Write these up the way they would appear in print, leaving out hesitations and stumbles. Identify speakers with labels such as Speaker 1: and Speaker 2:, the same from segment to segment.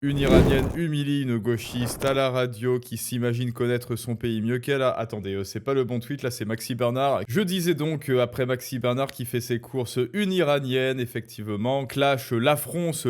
Speaker 1: Une Iranienne humilie une gauchiste à la radio qui s'imagine connaître son pays mieux qu'elle a. Attendez, c'est pas le bon tweet, là c'est Maxi Bernard. Je disais donc, après Maxi Bernard qui fait ses courses, une Iranienne, effectivement, clash l'affronce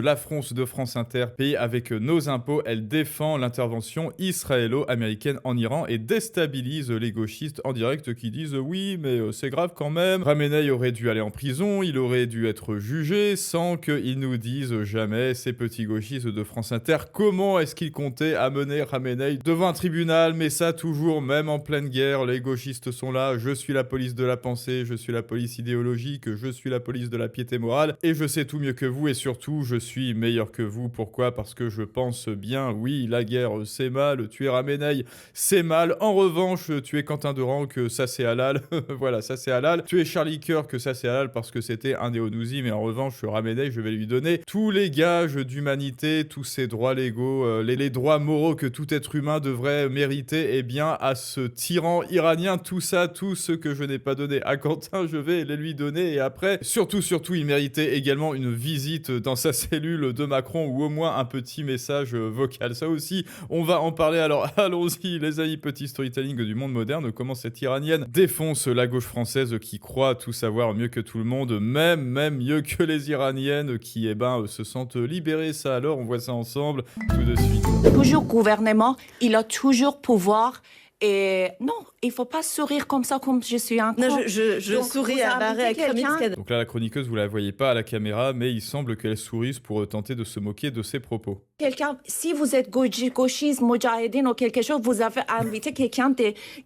Speaker 1: de France Inter, pays avec nos impôts. Elle défend l'intervention israélo-américaine en Iran et déstabilise les gauchistes en direct qui disent oui, mais c'est grave quand même. Khamenei aurait dû aller en prison, il aurait dû être jugé sans qu'ils nous disent jamais, ces petits gauchistes de France Inter, comment est-ce qu'ils comptaient amener Khamenei devant un tribunal, mais ça toujours, même en pleine guerre, les gauchistes sont là, je suis la police de la pensée, je suis la police idéologique, je suis la police de la piété morale, et je sais tout mieux que vous, et surtout, je suis meilleur que vous. Pourquoi? Parce que je pense bien, oui, la guerre, c'est mal, tuer Khamenei, c'est mal. En revanche, tuer Quentin Durand, que ça c'est halal, voilà, ça c'est halal. Tuer Charlie Kirk, que ça c'est halal parce que c'était un néo-nouzi, mais en revanche, Khamenei, je vais lui donner tous les gages d'humanité, tous ses droits légaux, les droits moraux que tout être humain devrait mériter, eh bien, à ce tyran iranien, tout ça, tout ce que je n'ai pas donné à Quentin, je vais les lui donner. Et après, surtout, il méritait également une visite dans sa cellule de Macron ou au moins un petit message vocal. Ça aussi, on va en parler. Alors, allons-y, les amis, petit storytelling du monde moderne. Comment cette iranienne défonce la gauche française qui croit tout savoir mieux que tout le monde, même mieux que les iraniennes qui, se sentent libérées. Ça, alors, on voit ça ensemble tout de suite.
Speaker 2: Toujours gouvernement, il a toujours pouvoir. Et non, il faut pas sourire comme ça, comme je suis un con.
Speaker 3: Non, je
Speaker 2: Donc,
Speaker 3: souris
Speaker 2: vous
Speaker 3: à Barré
Speaker 2: invitez
Speaker 3: Akramitsky.
Speaker 1: Donc là, la chroniqueuse, vous la voyez pas à la caméra, mais il semble qu'elle sourise pour tenter de se moquer de ses propos.
Speaker 2: Quelqu'un, si vous êtes gauchiste, mujahideen ou quelque chose, vous avez invité quelqu'un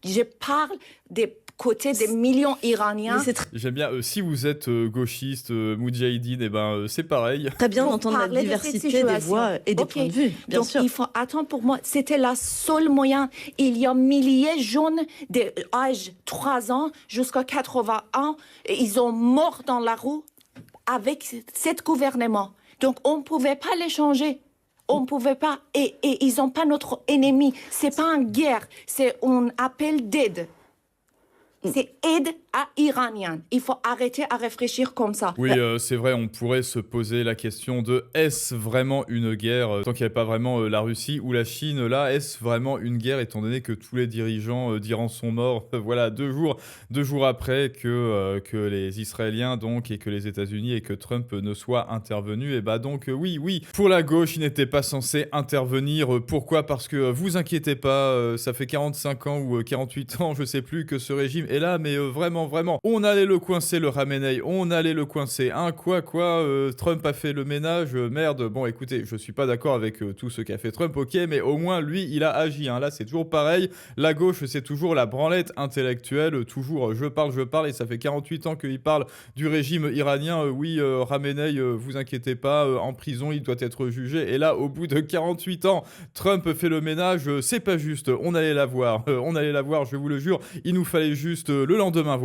Speaker 2: je parle des côtés des millions iraniens.
Speaker 1: J'aime bien, si vous êtes gauchiste, moudjahidine, c'est pareil.
Speaker 3: Très bien
Speaker 2: Pour
Speaker 3: d'entendre la
Speaker 2: parler de
Speaker 3: diversité
Speaker 2: cette
Speaker 3: des
Speaker 2: situation.
Speaker 3: voix et des
Speaker 2: Ok.
Speaker 3: points de vue, bien
Speaker 2: Donc,
Speaker 3: sûr.
Speaker 2: il faut attendre pour moi. C'était la seule moyen. Il y a milliers de jeunes d'âge 3 ans jusqu'à 80 ans. Ils ont mort dans la rue avec cet gouvernement. Donc, on ne pouvait pas les changer. On ne pouvait pas. Et ils n'ont pas notre ennemi. C'est pas une guerre. C'est un appel d'aide. C'est aide à Iraniens. Il faut arrêter à réfléchir comme ça.
Speaker 1: Oui, c'est vrai, on pourrait se poser la question de est-ce vraiment une guerre tant qu'il n'y avait pas vraiment la Russie ou la Chine, là, est-ce vraiment une guerre étant donné que tous les dirigeants d'Iran sont morts, voilà, deux jours après que les Israéliens, donc, et que les États-Unis et que Trump ne soient intervenus, et donc, oui, pour la gauche, il n'était pas censé intervenir. Pourquoi? Parce que, vous inquiétez pas, ça fait 45 ans ou 48 ans, je sais plus, que ce régime est là, mais vraiment, on allait le coincer, le Khamenei, on allait le coincer. Trump a fait le ménage, merde. Bon, écoutez, je suis pas d'accord avec tout ce qu'a fait Trump, ok, mais au moins, lui, il a agi. Là, c'est toujours pareil. La gauche, c'est toujours la branlette intellectuelle, toujours je parle, et ça fait 48 ans qu'il parle du régime iranien. Khamenei, vous inquiétez pas, en prison, il doit être jugé. Et là, au bout de 48 ans, Trump fait le ménage, c'est pas juste. On allait la voir, je vous le jure. Il nous fallait juste le lendemain,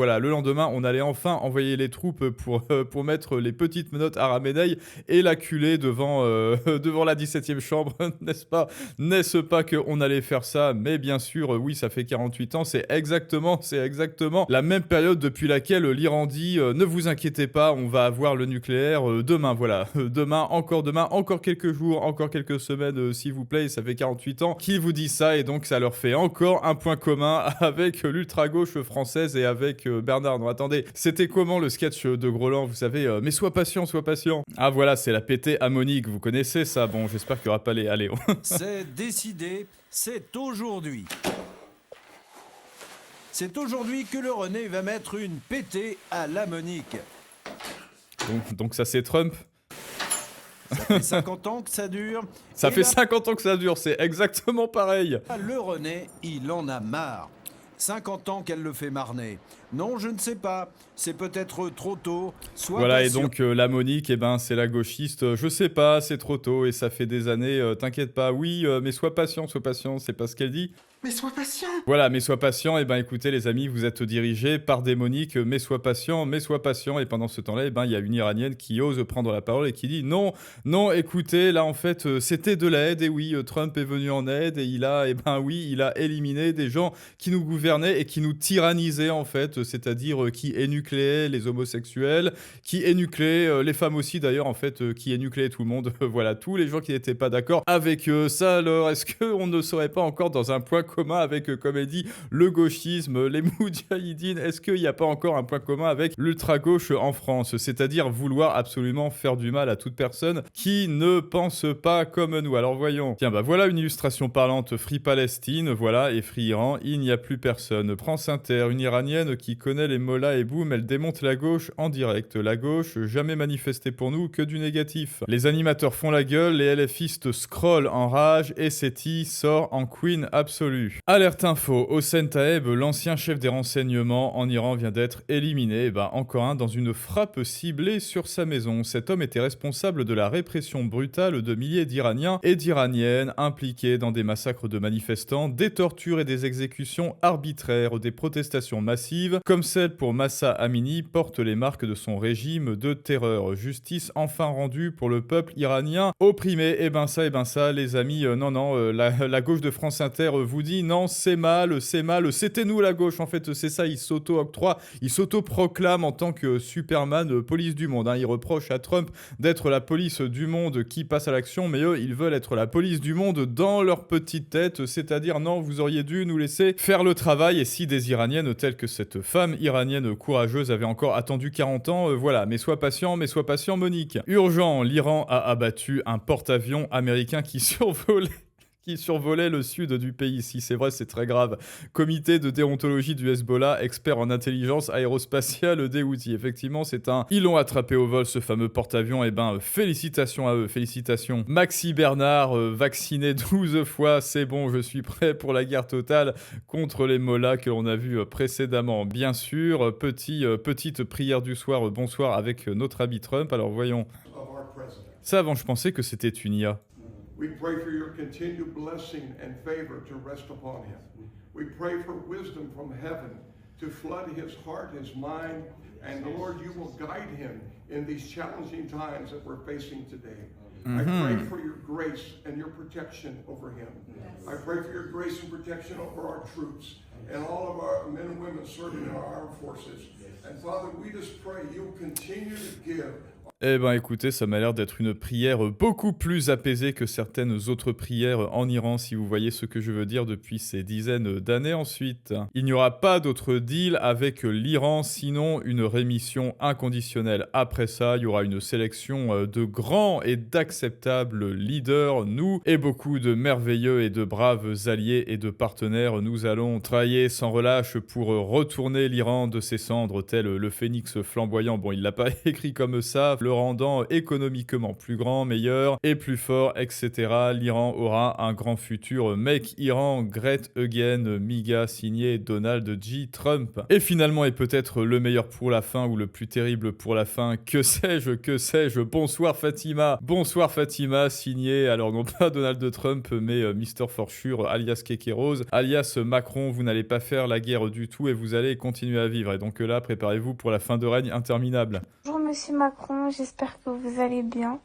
Speaker 1: on allait enfin envoyer les troupes pour mettre les petites menottes à Khamenei et l'acculer devant la 17e chambre, n'est-ce pas qu'on allait faire ça? Mais bien sûr, oui, ça fait 48 ans, c'est exactement la même période depuis laquelle l'Iran dit ne vous inquiétez pas, on va avoir le nucléaire demain, demain, encore quelques jours, encore quelques semaines, s'il vous plaît. Ça fait 48 ans qu'ils vous disent ça, et donc ça leur fait encore un point commun avec l'ultra-gauche française et avec Bernard. Non, attendez, c'était comment le sketch de Groland, vous savez, mais sois patient. Ah voilà, c'est la pétée à Monique, vous connaissez ça? Bon, j'espère qu'il n'y aura pas les... Allez,
Speaker 4: C'est décidé, c'est aujourd'hui. C'est aujourd'hui que le René va mettre une pétée à la Monique.
Speaker 1: donc ça c'est Trump.
Speaker 4: Ça fait 50 ans que ça dure.
Speaker 1: Ça
Speaker 4: Et
Speaker 1: fait
Speaker 4: là,
Speaker 1: 50 ans que ça dure, c'est exactement pareil.
Speaker 4: le René, il en a marre. 50 ans qu'elle le fait marner. Non, je ne sais pas. C'est peut-être trop tôt.
Speaker 1: Voilà, et donc la Monique, c'est la gauchiste. Je sais pas, c'est trop tôt et ça fait des années. T'inquiète pas, oui, mais sois patient, c'est pas ce qu'elle dit.
Speaker 3: Mais sois patient.
Speaker 1: Voilà, mais sois patient. Et ben, écoutez, les amis, vous êtes dirigés par des Monique. Mais sois patient, mais sois patient. Et pendant ce temps-là, il y a une Iranienne qui ose prendre la parole et qui dit non, non, écoutez, là, en fait, c'était de l'aide. Et oui, Trump est venu en aide et il a éliminé des gens qui nous gouvernaient et qui nous tyrannisaient, en fait. C'est-à-dire qui énucléaient les homosexuels, qui énucléaient les femmes aussi, d'ailleurs, en fait, qui énucléaient tout le monde. Voilà, tous les gens qui n'étaient pas d'accord avec ça. Alors, est-ce qu'on ne serait pas encore dans un point commun avec, comme elle dit, le gauchisme, les moudjahidines? Est-ce qu'il n'y a pas encore un point commun avec l'ultra-gauche en France? C'est-à-dire vouloir absolument faire du mal à toute personne qui ne pense pas comme nous. Alors voyons. Tiens, voilà une illustration parlante. Free Palestine, voilà, et Free Iran, il n'y a plus personne. France Inter, une Iranienne qui connaît les mollahs et boum, elle démonte la gauche en direct. La gauche, jamais manifestée pour nous, que du négatif. Les animateurs font la gueule, les LFistes scrollent en rage et Seti sort en queen absolue. Alerte info, Hossein Taeb, l'ancien chef des renseignements en Iran, vient d'être éliminé. Encore un dans une frappe ciblée sur sa maison. Cet homme était responsable de la répression brutale de milliers d'Iraniens et d'Iraniennes impliqués dans des massacres de manifestants, des tortures et des exécutions arbitraires. Des protestations massives, comme celle pour Mahsa Amini, portent les marques de son régime de terreur. Justice enfin rendue pour le peuple iranien opprimé. Ça, les amis, la gauche de France Inter vous dit non, c'est mal, c'était nous la gauche, en fait, c'est ça, ils s'auto-octroient, ils s'auto-proclament en tant que Superman, police du monde, hein. Ils reprochent à Trump d'être la police du monde qui passe à l'action, mais eux, ils veulent être la police du monde dans leur petite tête, c'est-à-dire non, vous auriez dû nous laisser faire le travail, et si des Iraniennes telles que cette femme iranienne courageuse avaient encore attendu 40 ans, voilà, mais sois patient, Monique. Urgent, l'Iran a abattu un porte-avions américain qui survolait le sud du pays. Si c'est vrai, c'est très grave. Comité de déontologie du Hezbollah, expert en intelligence aérospatiale des Houthis. Effectivement, ils l'ont attrapé au vol, ce fameux porte-avions. Félicitations à eux, félicitations. Maxi Bernard, vacciné 12 fois, c'est bon, je suis prêt pour la guerre totale contre les mollahs que l'on a vu précédemment. Bien sûr, petite prière du soir, bonsoir avec notre ami Trump. Alors voyons. Ça, avant, je pensais que c'était une IA.
Speaker 5: We pray for your continued blessing and favor to rest upon him. We pray for wisdom from heaven to flood his heart, his mind, and Lord, you will guide him in these challenging times that we're facing today. I pray for your grace and your protection over him. I pray for your grace and protection over our troops and all of our men and women serving in our armed forces. And Father, we just pray you'll continue to give.
Speaker 1: Écoutez, ça m'a l'air d'être une prière beaucoup plus apaisée que certaines autres prières en Iran, si vous voyez ce que je veux dire, depuis ces dizaines d'années ensuite. Il n'y aura pas d'autre deal avec l'Iran, sinon une rémission inconditionnelle. Après ça, il y aura une sélection de grands et d'acceptables leaders, nous, et beaucoup de merveilleux et de braves alliés et de partenaires. Nous allons travailler sans relâche pour retourner l'Iran de ses cendres, tel le phénix flamboyant. Bon, il l'a pas écrit comme ça, le rendant économiquement plus grand, meilleur et plus fort, etc. L'Iran aura un grand futur. Make Iran Great Again, MIGA, signé Donald J. Trump. Et finalement, et peut-être le meilleur pour la fin, ou le plus terrible pour la fin, que sais-je, bonsoir Fatima, signé, alors non pas Donald Trump, mais Mr. For Sure, alias Kekeros, alias Macron. Vous n'allez pas faire la guerre du tout et vous allez continuer à vivre. Et donc là, préparez-vous pour la fin de règne interminable.
Speaker 6: Bonjour Monsieur Macron, j'espère que vous allez bien.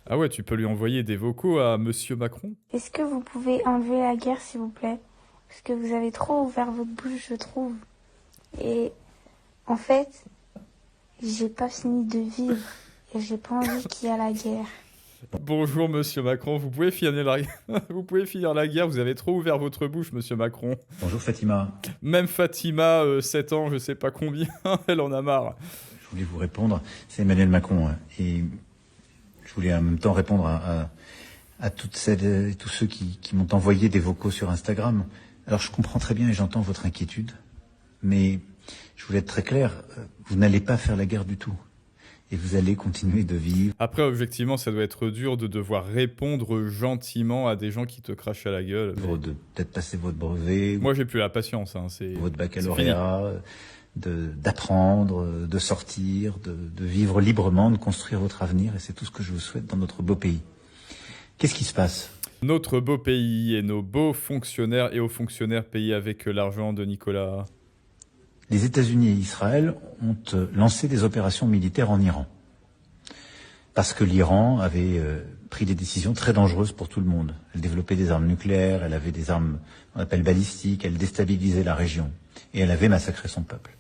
Speaker 1: Ah ouais, tu peux lui envoyer des vocaux à Monsieur Macron?
Speaker 6: Est-ce que vous pouvez enlever la guerre s'il vous plaît? Parce que vous avez trop ouvert votre bouche, je trouve. Et en fait, j'ai pas fini de vivre et j'ai pas envie qu'il y ait la guerre.
Speaker 1: Bonjour Monsieur Macron, vous pouvez finir la guerre, vous avez trop ouvert votre bouche Monsieur Macron.
Speaker 7: Bonjour Fatima.
Speaker 1: Même Fatima, 7 ans, je sais pas combien, elle en a marre.
Speaker 7: Je voulais vous répondre, c'est Emmanuel Macron, et je voulais en même temps répondre à toutes celles et tous ceux qui m'ont envoyé des vocaux sur Instagram. Alors je comprends très bien et j'entends votre inquiétude, mais je voulais être très clair, vous n'allez pas faire la guerre du tout. Et vous allez continuer de vivre.
Speaker 1: Après, objectivement, ça doit être dur de devoir répondre gentiment à des gens qui te crachent à la gueule.
Speaker 7: De peut-être passer votre brevet.
Speaker 1: Moi, j'ai plus la patience. C'est
Speaker 7: votre baccalauréat, d'apprendre, de sortir, de vivre librement, de construire votre avenir. Et c'est tout ce que je vous souhaite dans notre beau pays. Qu'est-ce qui se passe ?
Speaker 1: Notre beau pays et nos beaux fonctionnaires et hauts fonctionnaires payés avec l'argent de Nicolas.
Speaker 7: Les États-Unis et Israël ont lancé des opérations militaires en Iran. Parce que l'Iran avait pris des décisions très dangereuses pour tout le monde. Elle développait des armes nucléaires, elle avait des armes qu'on appelle balistiques, elle déstabilisait la région. Et elle avait massacré son peuple.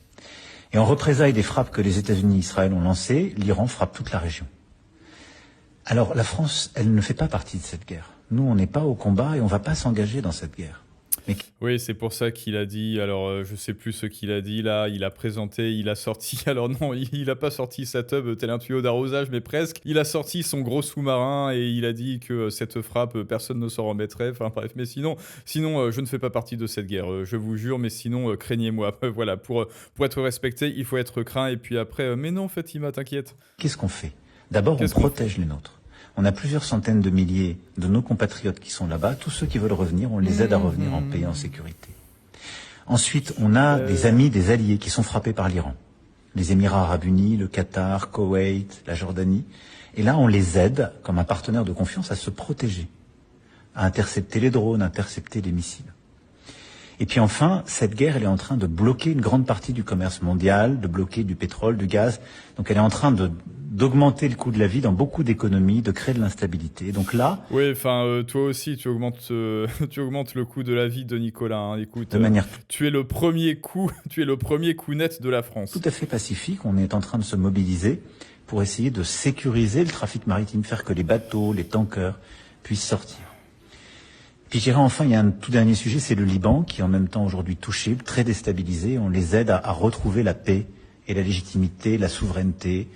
Speaker 7: Et en représailles des frappes que les États-Unis et Israël ont lancées, l'Iran frappe toute la région. Alors la France, elle ne fait pas partie de cette guerre. Nous, on n'est pas au combat et on ne va pas s'engager dans cette guerre. Mais...
Speaker 1: Oui, c'est pour ça qu'il a dit, alors je sais plus ce qu'il a dit là, il a présenté, il a sorti, alors non, il a pas sorti sa tub tel un tuyau d'arrosage, mais presque, il a sorti son gros sous-marin et il a dit que cette frappe, personne ne s'en remettrait, enfin bref, mais sinon je ne fais pas partie de cette guerre, je vous jure, mais sinon, craignez-moi, voilà, pour être respecté, il faut être craint, et puis après, mais non, Fatima, t'inquiète.
Speaker 7: Qu'est-ce qu'on fait? D'abord, on protège les nôtres. On a plusieurs centaines de milliers de nos compatriotes qui sont là-bas. Tous ceux qui veulent revenir, on les aide à revenir en paix et en sécurité. Ensuite, on a des amis, des alliés qui sont frappés par l'Iran. Les Émirats arabes unis, le Qatar, Koweït, la Jordanie. Et là, on les aide, comme un partenaire de confiance, à se protéger, à intercepter les drones, à intercepter les missiles. Et puis enfin, cette guerre, elle est en train de bloquer une grande partie du commerce mondial, de bloquer du pétrole, du gaz. Donc elle est en train d'augmenter le coût de la vie dans beaucoup d'économies, de créer de l'instabilité. Donc là...
Speaker 1: Oui, enfin, toi aussi, tu augmentes le coût de la vie de Nicolas. Hein. Écoute,
Speaker 7: de manière...
Speaker 1: tu es le premier coup net de la France.
Speaker 7: Tout à fait pacifique. On est en train de se mobiliser pour essayer de sécuriser le trafic maritime, faire que les bateaux, les tankers puissent sortir. Puis je dirais enfin, il y a un tout dernier sujet, c'est le Liban, qui est en même temps aujourd'hui touché, très déstabilisé. On les aide à retrouver la paix et la légitimité, la souveraineté,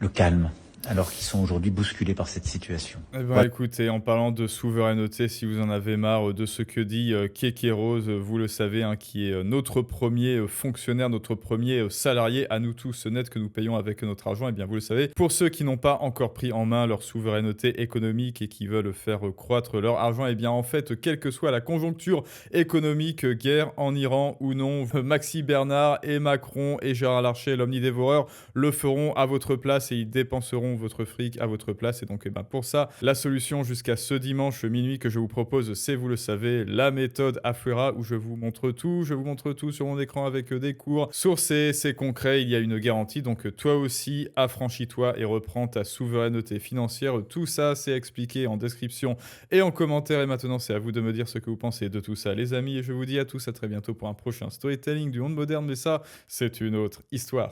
Speaker 7: le calme, alors qu'ils sont aujourd'hui bousculés par cette situation.
Speaker 1: Eh ben, écoutez, en parlant de souveraineté, si vous en avez marre de ce que dit Kéké Rose, vous le savez, hein, qui est notre premier fonctionnaire, notre premier salarié, à nous tous net que nous payons avec notre argent, eh bien vous le savez. Pour ceux qui n'ont pas encore pris en main leur souveraineté économique et qui veulent faire croître leur argent, eh bien en fait, quelle que soit la conjoncture économique, guerre en Iran ou non, Maxime Bernard et Macron et Gérard Larcher, l'omnidévoreur, le feront à votre place et ils dépenseront votre fric à votre place. Et donc pour ça, la solution jusqu'à ce dimanche minuit que je vous propose, c'est, vous le savez, la méthode Afuera, où je vous montre tout sur mon écran avec des cours sourcés, c'est concret, il y a une garantie. Donc toi aussi, affranchis-toi et reprends ta souveraineté financière. Tout ça, c'est expliqué en description et en commentaire. Et maintenant, c'est à vous de me dire ce que vous pensez de tout ça, les amis. Et je vous dis à tous à très bientôt pour un prochain storytelling du monde moderne. Mais ça, c'est une autre histoire.